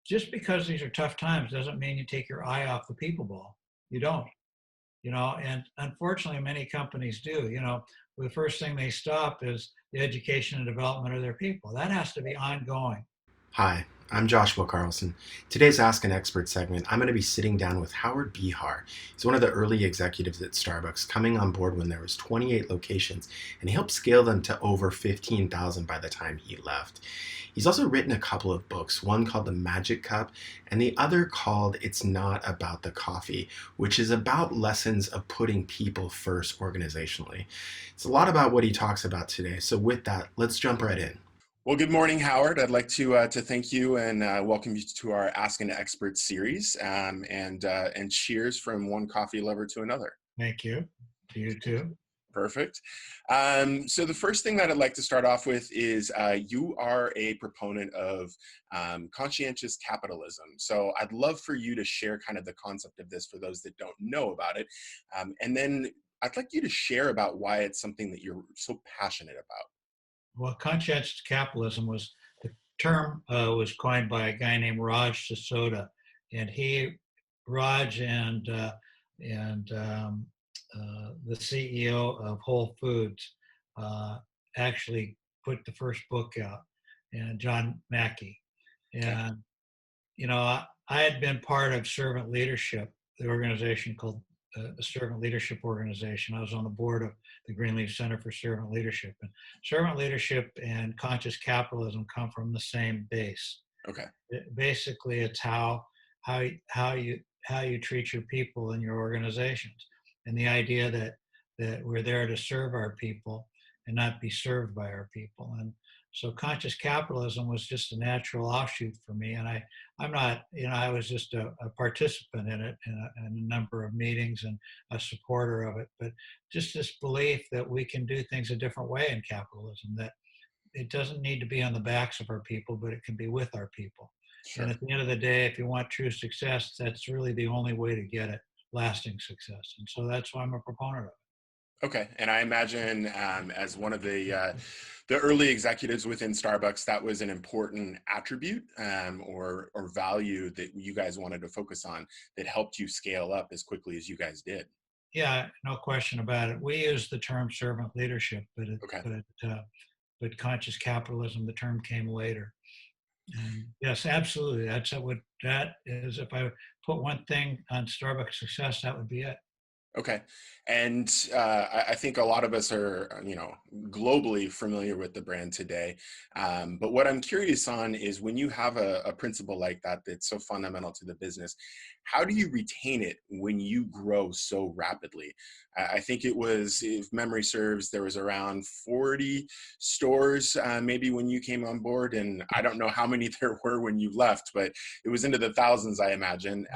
just because these are tough times doesn't mean you take your eye off the people ball. You don't, and unfortunately many companies do. The first thing they stop is the education and development of their people. That has to be ongoing. Hi, I'm Joshua Carlsen. Today's Ask an Expert segment, I'm going to be sitting down with Howard Behar. He's one of the early executives at Starbucks, coming on board when there was 28 locations, and he helped scale them to over 15,000 by the time he left. He's also written a couple of books, one called The Magic Cup, and the other called It's Not About the Coffee, which is about lessons of putting people first organizationally. It's a lot about what he talks about today, so with that, let's jump right in. Well, good morning, Howard. I'd like to thank you and welcome you to our Ask an Expert series, and cheers from one coffee lover to another. Thank you. To you too. Perfect. So the first thing that I'd like to start off with is you are a proponent of conscientious capitalism. So I'd love for you to share kind of the concept of this for those that don't know about it. And then I'd like you to share about why it's something that you're so passionate about. Well, conscientious capitalism was the term was coined by a guy named Raj Sisodia, and Raj and the CEO of Whole Foods actually put the first book out, and John Mackey, and I had been part of Servant Leadership, the organization called the Servant Leadership Organization. I was on the board of the Greenleaf Center for Servant Leadership. And servant leadership and conscious capitalism come from the same base. Okay. Basically, it's how you treat your people in your organizations, and the idea that we're there to serve our people and not be served by our people. And so conscious capitalism was just a natural offshoot for me. And I'm not, I was just a participant in it in a number of meetings and a supporter of it. But just this belief that we can do things a different way in capitalism, that it doesn't need to be on the backs of our people, but it can be with our people. Sure. And at the end of the day, if you want true success, that's really the only way to get it, lasting success. And so that's why I'm a proponent of it. Okay, and I imagine as one of the early executives within Starbucks, that was an important attribute or value that you guys wanted to focus on that helped you scale up as quickly as you guys did. Yeah, no question about it. We use the term servant leadership, but conscious capitalism, the term came later. And yes, absolutely. That is. If I put one thing on Starbucks success, that would be it. Okay. And I think a lot of us are, globally familiar with the brand today. But what I'm curious on is when you have a principle like that, that's so fundamental to the business, how do you retain it when you grow so rapidly? I think it was, if memory serves, there was around 40 stores maybe when you came on board. And I don't know how many there were when you left, but it was into the thousands, I imagine.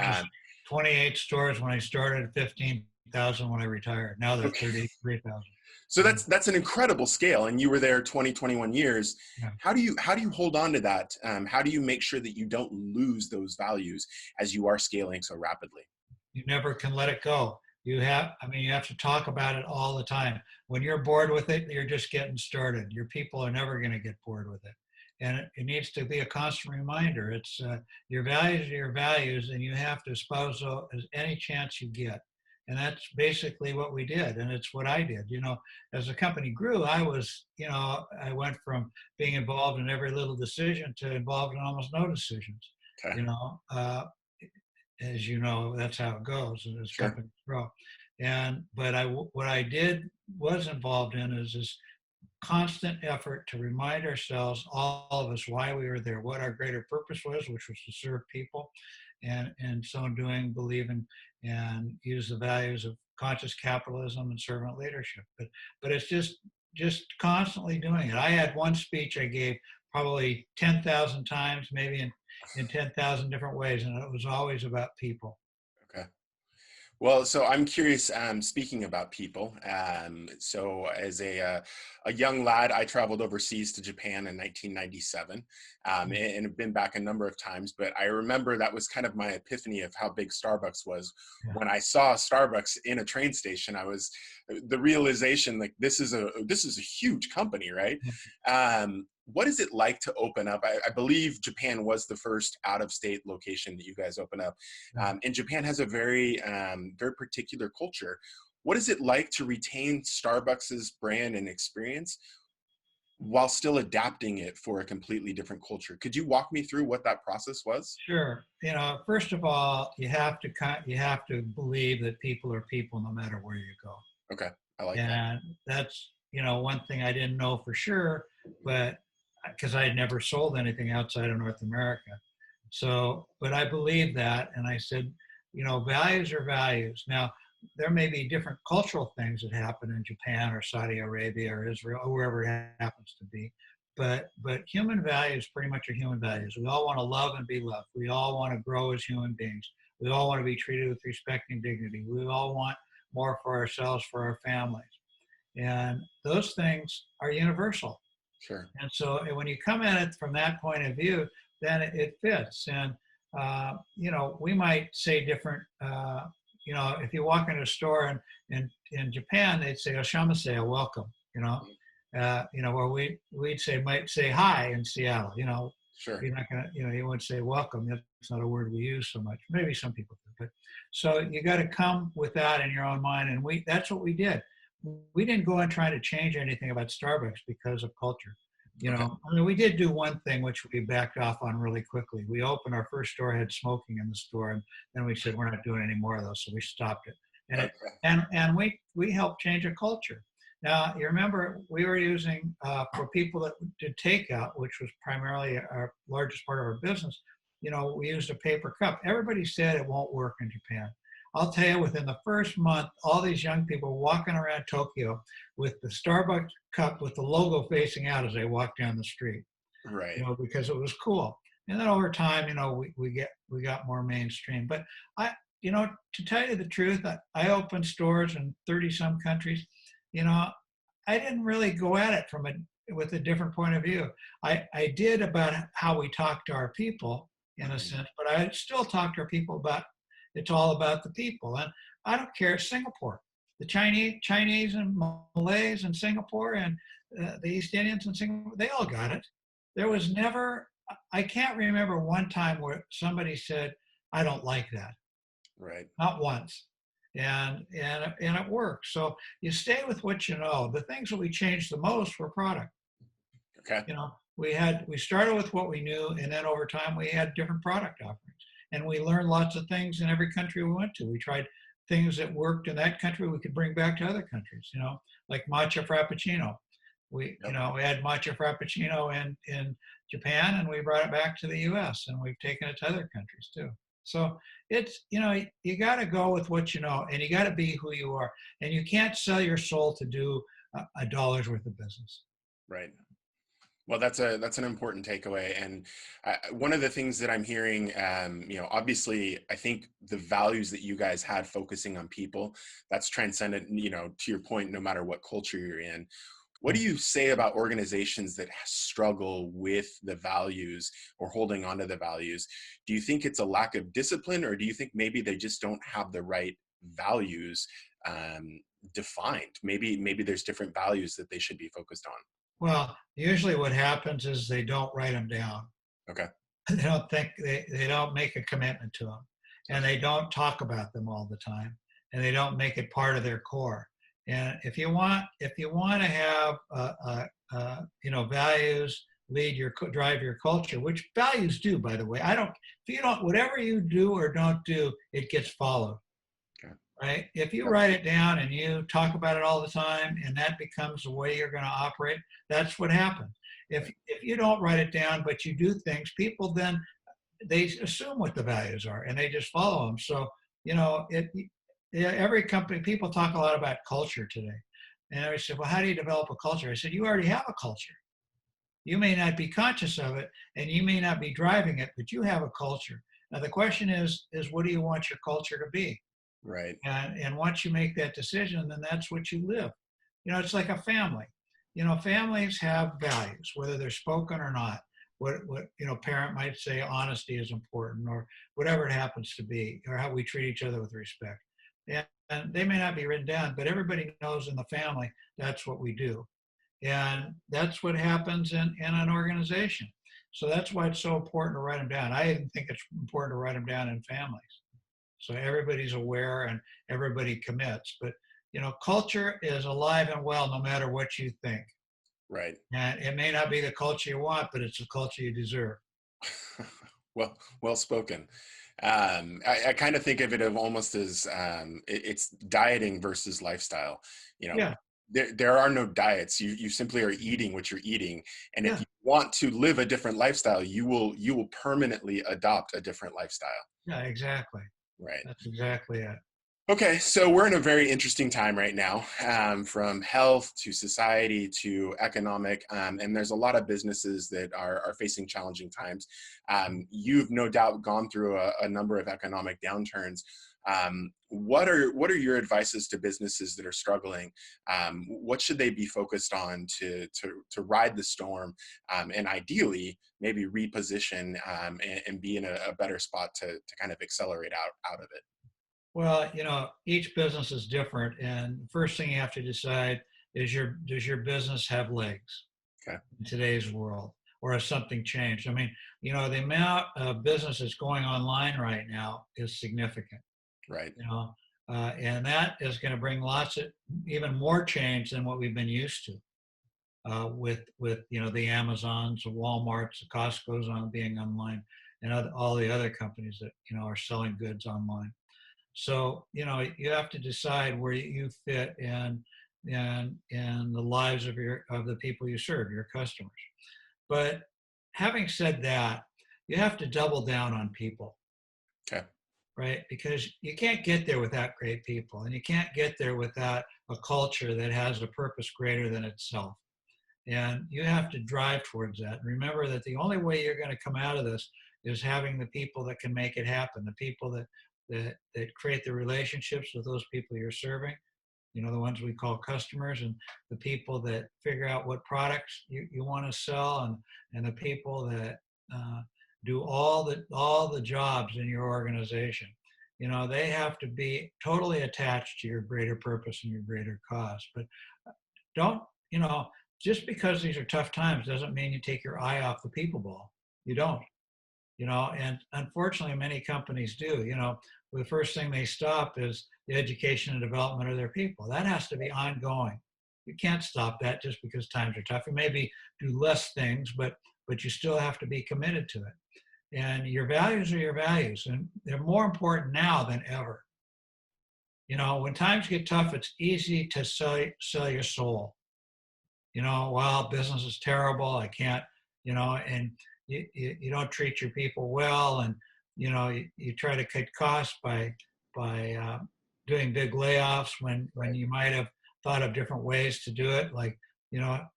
28 stores when I started, 15,000 when I retired. Now they're Okay. 33,000. So that's an incredible scale, and you were there 21 years. Yeah. How do you hold on to that? How do you make sure that you don't lose those values as you are scaling so rapidly? You never can let it go. You have to talk about it all the time. When you're bored with it, you're just getting started. Your people are never going to get bored with it. And it needs to be a constant reminder. It's your values are your values, and you have to espouse those any chance you get. And that's basically what we did. And it's what I did. As the company grew, I went from being involved in every little decision to involved in almost no decisions. Okay. As you know, that's how it goes as Sure. companies grow. What I did was involved in is this constant effort to remind ourselves, all of us, why we were there, what our greater purpose was, which was to serve people, and so in doing, believe in and use the values of conscious capitalism and servant leadership. But it's just constantly doing it. I had one speech I gave probably 10,000 times, maybe in 10,000 different ways, and it was always about people. Okay. Well, so I'm curious, speaking about people, so as a young lad, I traveled overseas to Japan in 1997 and have been back a number of times, but I remember that was kind of my epiphany of how big Starbucks was. Yeah. When I saw Starbucks in a train station, the realization, like, this is a huge company, right? what is it like to open up? I believe Japan was the first out-of-state location that you guys open up, and Japan has a very particular culture. What is it like to retain Starbucks's brand and experience while still adapting it for a completely different culture? Could you walk me through what that process was? Sure. First of all, you have to believe that people are people no matter where you go. Okay, I like that. And that's, one thing I didn't know for sure, but because I had never sold anything outside of North America. So, but I believe that. And I said, values are values. Now, there may be different cultural things that happen in Japan or Saudi Arabia or Israel or wherever it happens to be. But human values pretty much are human values. We all want to love and be loved. We all want to grow as human beings. We all want to be treated with respect and dignity. We all want more for ourselves, for our families. And those things are universal. Sure. And so when you come at it from that point of view, then it fits. And, we might say different, if you walk into a store in Japan, they'd say, Oshamase, welcome, where might say hi in Seattle, Sure. you're not going to, you wouldn't say welcome. That's not a word we use so much. Maybe some people do, but so you got to come with that in your own mind. And that's what we did. We didn't go and try to change anything about Starbucks because of culture. We did do one thing which we backed off on really quickly. We opened our first store, had smoking in the store, and then we said we're not doing any more of those, so we stopped it. And we helped change a culture. Now you remember we were using for people that did takeout, which was primarily our largest part of our business. We used a paper cup. Everybody said it won't work in Japan. I'll tell you, within the first month, all these young people walking around Tokyo with the Starbucks cup with the logo facing out as they walk down the street. Right. Because it was cool. And then over time, we got more mainstream. But to tell you the truth, I opened stores in 30 some countries. I didn't really go at it with a different point of view. I did about how we talk to our people in a sense, but I still talk to our people about it's all about the people. And I don't care, Singapore, the Chinese and Malays in Singapore and the East Indians in Singapore, they all got it. There was never, I can't remember one time where somebody said, I don't like that. Right. Not once. And it works. So you stay with what you know. The things that we changed the most were product. Okay. We started with what we knew, and then over time we had different product offerings. And we learned lots of things in every country we went to. We tried things that worked in that country we could bring back to other countries, like matcha frappuccino. We had matcha frappuccino in Japan, and we brought it back to the US, and we've taken it to other countries too. So it's, you got to go with what you know, and you got to be who you are. And you can't sell your soul to do a dollar's worth of business. Right. Well, that's an important takeaway. And one of the things that I'm hearing, obviously, I think the values that you guys had focusing on people, that's transcendent, to your point, no matter what culture you're in. What do you say about organizations that struggle with the values or holding on to the values? Do you think it's a lack of discipline, or do you think maybe they just don't have the right values defined? Maybe there's different values that they should be focused on. Well, usually what happens is they don't write them down. Okay. They don't make a commitment to them, and they don't talk about them all the time, and they don't make it part of their core. And if you want to have values drive your culture, which values do, by the way. Whatever you do or don't do, it gets followed. Right? If you write it down and you talk about it all the time, and that becomes the way you're going to operate, that's what happens. If you don't write it down, but you do things, people then they assume what the values are and they just follow them. So every company, people talk a lot about culture today, and I said, well, how do you develop a culture? I said, you already have a culture. You may not be conscious of it, and you may not be driving it, but you have a culture. Now the question is what do you want your culture to be? Right. And once you make that decision, then that's what you live. It's like a family. Families have values, whether they're spoken or not. What parent might say honesty is important, or whatever it happens to be, or how we treat each other with respect. And they may not be written down, but everybody knows in the family that's what we do. And that's what happens in an organization. So that's why it's so important to write them down. I even think it's important to write them down in families. So everybody's aware and everybody commits. But, culture is alive and well no matter what you think. Right. And it may not be the culture you want, but it's the culture you deserve. Well spoken. I kind of think of it of almost as it's dieting versus lifestyle. You know, Yeah, there are no diets. You simply are eating what you're eating, and if yeah, you want to live a different lifestyle, you will permanently adopt a different lifestyle. yeah, exactly. Right. That's exactly it. Okay, so we're in a very interesting time right now, from health to society to economic, and there's a lot of businesses that are facing challenging times. You've no doubt gone through a number of economic downturns. What are your advices to businesses that are struggling? What should they be focused on to ride the storm, and ideally maybe reposition, and be in a better spot to kind of accelerate out of it? Well, each business is different. And the first thing you have to decide is does your business have legs Okay. in today's world? Or has something changed? I mean, the amount of business that's going online right now is significant, Right. and that is going to bring lots of even more change than what we've been used to, with the Amazons, the Walmarts, the Costco's on being online, and all the other companies that are selling goods online. So you have to decide where you fit in the lives of the people you serve, your customers. But having said that, you have to double down on people, Okay. right? Because you can't get there without great people, and you can't get there without a culture that has a purpose greater than itself. And you have to drive towards that. Remember that the only way you're going to come out of this is having the people that can make it happen, the people that create the relationships with those people you're serving, the ones we call customers, and the people that figure out what products you want to sell, and the people that do all the jobs in your organization. They have to be totally attached to your greater purpose and your greater cause. But don't, just because these are tough times doesn't mean you take your eye off the people ball. You don't. And unfortunately many companies do. The first thing they stop is the education and development of their people. That has to be ongoing. You can't stop that just because times are tough. You maybe do less things, but you still have to be committed to it. And your values are your values, and they're more important now than ever. When times get tough, it's easy to sell your soul. Well, business is terrible. I can't, and you don't treat your people well, and you try to cut costs by doing big layoffs when Right. you might have thought of different ways to do it, like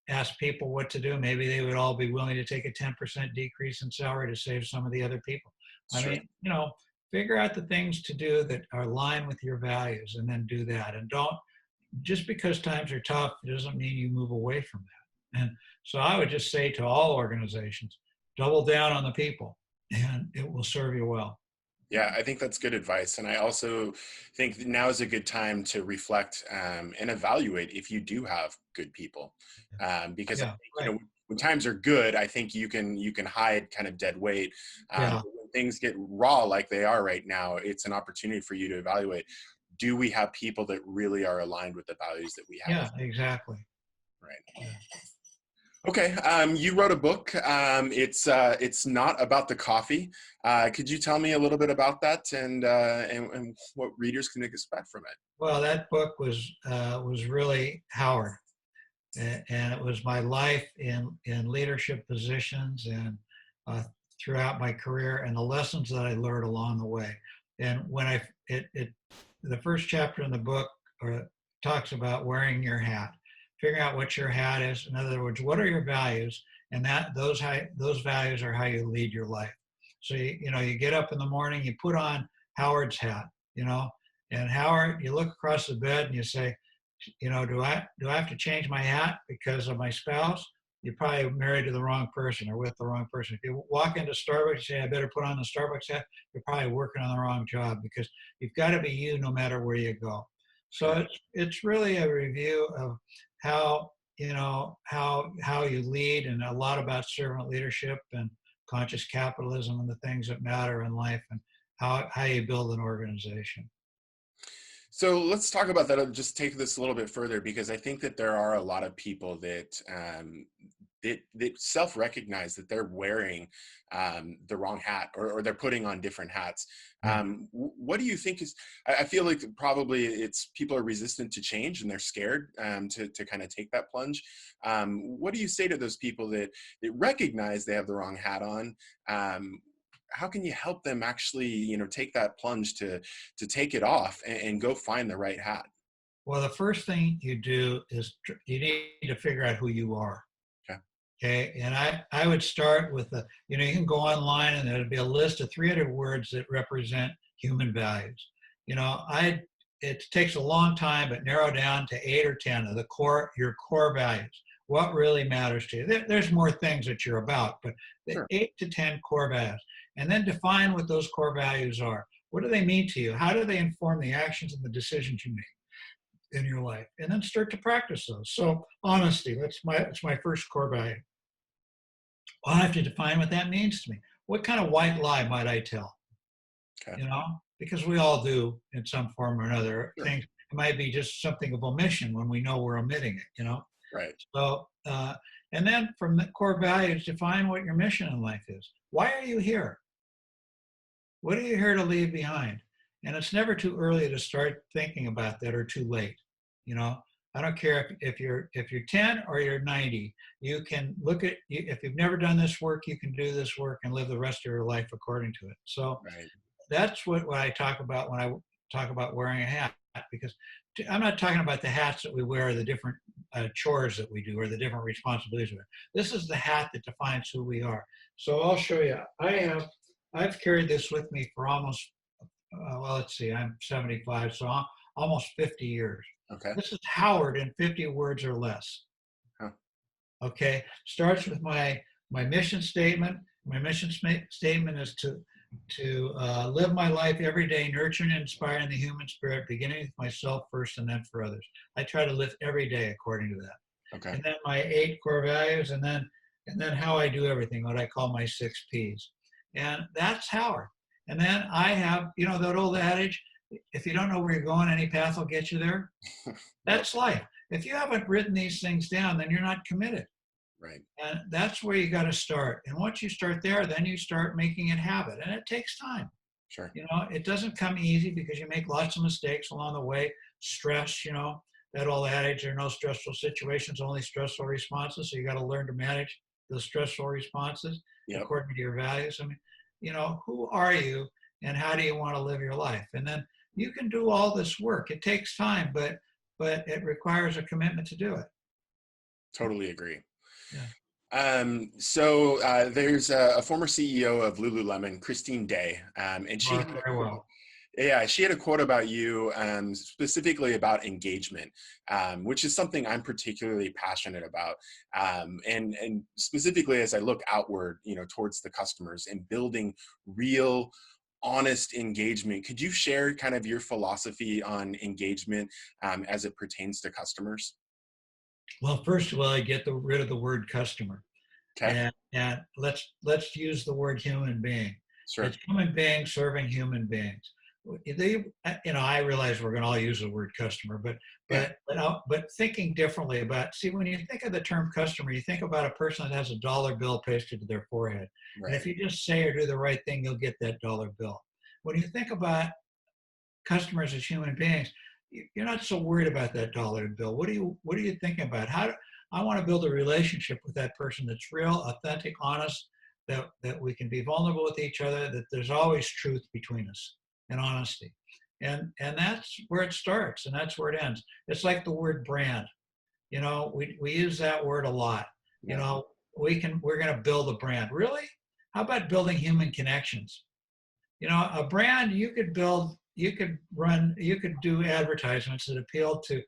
ask people what to do. Maybe they would all be willing to take a 10% decrease in salary to save some of the other people. I Sure. mean, figure out the things to do that are aligned with your values, and then do that. And don't, just because times are tough doesn't mean you move away from that. And so I would just say to all organizations, double down on the people, and it will serve you well. Yeah, I think that's good advice. And I also think that now is a good time to reflect, and evaluate if you do have good people. Because I Yeah, think, right. when times are good, I think you can hide kind of dead weight. Yeah, But when things get raw like they are right now, it's an opportunity for you to evaluate, do we have people that really are aligned with the values that we have? yeah, exactly. Right. Yeah. Okay, you wrote a book. It's not about the coffee. Could you tell me a little bit about that, and what readers can expect from it? Well, that book was really Howard, and it was my life in leadership positions, and uh, throughout my career, and the lessons that I learned along the way. And when the first chapter in the book talks about wearing your hat, figuring out what your hat is. In other words, what are your values, and those values are how you lead your life. So you get up in the morning, you put on Howard's hat, and Howard, you look across the bed and you say, do I have to change my hat because of my spouse? You're probably married to the wrong person or with the wrong person. If you walk into Starbucks and say, I better put on the Starbucks hat, you're probably working on the wrong job, because you've got to be you no matter where you go. So Sure. it's really a review of how how you lead, and a lot about servant leadership and conscious capitalism and the things that matter in life, and how you build an organization. So let's talk about that. I'll just take this a little bit further, because I think that there are a lot of people that that self-recognize that they're wearing the wrong hat, or they're putting on different hats. Yeah. What do you think is? I feel like probably it's people are resistant to change and they're scared to kind of take that plunge. What do you say to those people that recognize they have the wrong hat on? How can you help them actually, take that plunge to take it off and go find the right hat? Well, the first thing you do is you need to figure out who you are. Okay. Okay. And I would start with you can go online and there'd be a list of 300 words that represent human values. It takes a long time, but narrow down to 8 or 10 of your core values. What really matters to you? There's more things that you're about, but the Sure. 8 to 10 core values. And then define what those core values are. What do they mean to you? How do they inform the actions and the decisions you make in your life? And then start to practice those. So honesty, that's my first core value. Well, I have to define what that means to me. What kind of white lie might I tell? Okay. Because we all do in some form or another. Sure. Things, it might be just something of omission when we know we're omitting it. Right. So, and then from the core values, define what your mission in life is. Why are you here? What are you here to leave behind? And it's never too early to start thinking about that, or too late. I don't care if you're 10 or you're 90. You can look at, if you've never done this work, you can do this work and live the rest of your life according to it. So Right. that's what I talk about when I talk about wearing a hat, because I'm not talking about the hats that we wear, the different chores that we do, or the different responsibilities we have. This is the hat that defines who we are. So I'll show you. I've carried this with me for almost, let's see, I'm 75, so almost 50 years. Okay. This is Howard in 50 words or less. Huh. Okay, starts with my mission statement. My mission statement is to live my life every day, nurturing and inspiring the human spirit, beginning with myself first and then for others. I try to live every day according to that. Okay. And then my 8 core values, and then how I do everything, what I call my 6 Ps. And that's Howard. And then I have, that old adage, if you don't know where you're going, any path will get you there. That's life. If you haven't written these things down, then you're not committed. Right. And that's where you got to start. And once you start there, then you start making it habit. And it takes time. Sure. It doesn't come easy, because you make lots of mistakes along the way. Stress, that old adage, there are no stressful situations, only stressful responses. So you got to learn to manage those stressful responses. Yep. According to your values. Who are you and how do you want to live your life? And then you can do all this work. It takes time, but it requires a commitment to do it. Totally agree. Yeah. So there's a former CEO of Lululemon, Christine Day, and she had very well. Yeah, she had a quote about you, specifically about engagement, which is something I'm particularly passionate about. And specifically as I look outward, towards the customers and building real, honest engagement. Could you share kind of your philosophy on engagement as it pertains to customers? Well, first of all, I get rid of the word customer. Okay. And let's use the word human being. Sure. It's human beings serving human beings. I realize we're going to all use the word customer, but thinking differently about, when you think of the term customer, you think about a person that has a dollar bill pasted to their forehead. Right. And if you just say or do the right thing, you'll get that dollar bill. When you think about customers as human beings, you're not so worried about that dollar bill. What are you thinking about? I want to build a relationship with that person that's real, authentic, honest, that we can be vulnerable with each other, that there's always truth between us and honesty. And that's where it starts and that's where it ends. It's like the word brand. We use that word a lot. Yeah. We're going to build a brand. Really? How about building human connections? A brand you could build, you could do advertisements that appeal to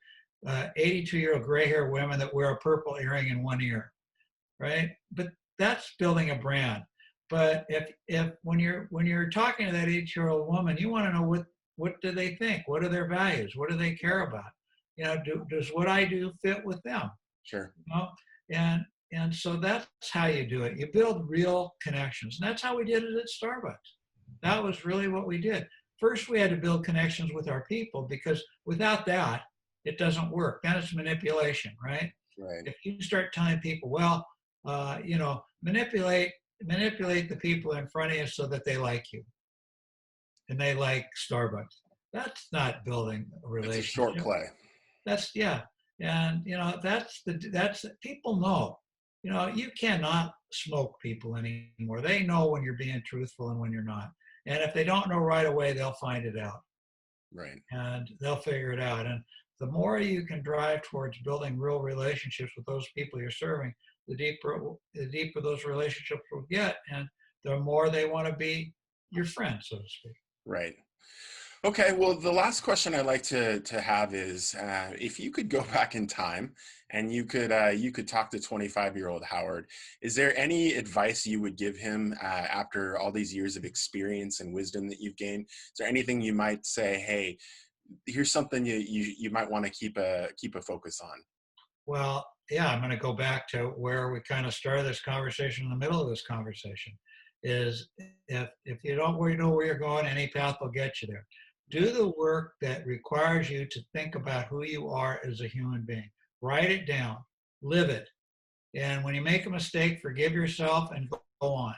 82-year-old gray hair women that wear a purple earring in one ear, right? But that's building a brand. But if when you're talking to that 80-year-old woman, you want to know what do they think? What are their values? What do they care about? Does what I do fit with them? Sure. You know? And so that's how you do it. You build real connections. And that's how we did it at Starbucks. That was really what we did. First, we had to build connections with our people, because without that, it doesn't work. Then it's manipulation, right? Right. If you start telling people, well, manipulate the people in front of you so that they like you and they like Starbucks. That's not building a It's a short relationship. play. That's yeah. And that's people know. You cannot smoke people anymore. They know when you're being truthful and when you're not. And if they don't know right away, they'll find it out Right. and they'll figure it out. And the more you can drive towards building real relationships with those people you're serving, the deeper those relationships will get, and the more they want to be your friend, so to speak. Right. Okay, well, the last question I'd like to have is, if you could go back in time and you could talk to 25-year-old Howard, is there any advice you would give him after all these years of experience and wisdom that you've gained? Is there anything you might say, hey, here's something you might want to keep a focus on? Well, yeah, I'm going to go back to where we kind of started this conversation in the middle of this conversation. Is if you don't really know where you're going, any path will get you there. Do the work that requires you to think about who you are as a human being. Write it down, live it, and when you make a mistake, forgive yourself and go on.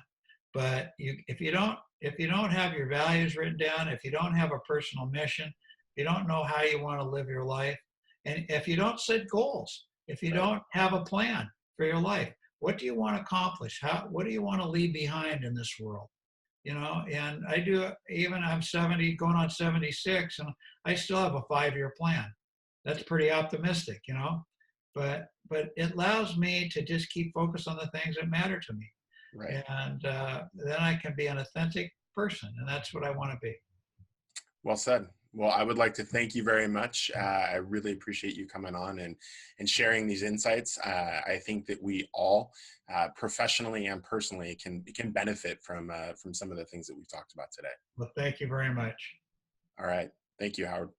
But if you don't have your values written down, if you don't have a personal mission, if you don't know how you want to live your life, and if you don't set goals, if you Right. don't have a plan for your life, what do you want to accomplish? What do you want to leave behind in this world? And I do. Even I'm 70, going on 76, and I still have a 5-year plan. That's pretty optimistic. But it allows me to just keep focused on the things that matter to me, Right. and then I can be an authentic person, and that's what I want to be. Well said. Well, I would like to thank you very much. I really appreciate you coming on and sharing these insights. I think that we all, professionally and personally, can benefit from some of the things that we've talked about today. Well, thank you very much. All right. Thank you, Howard.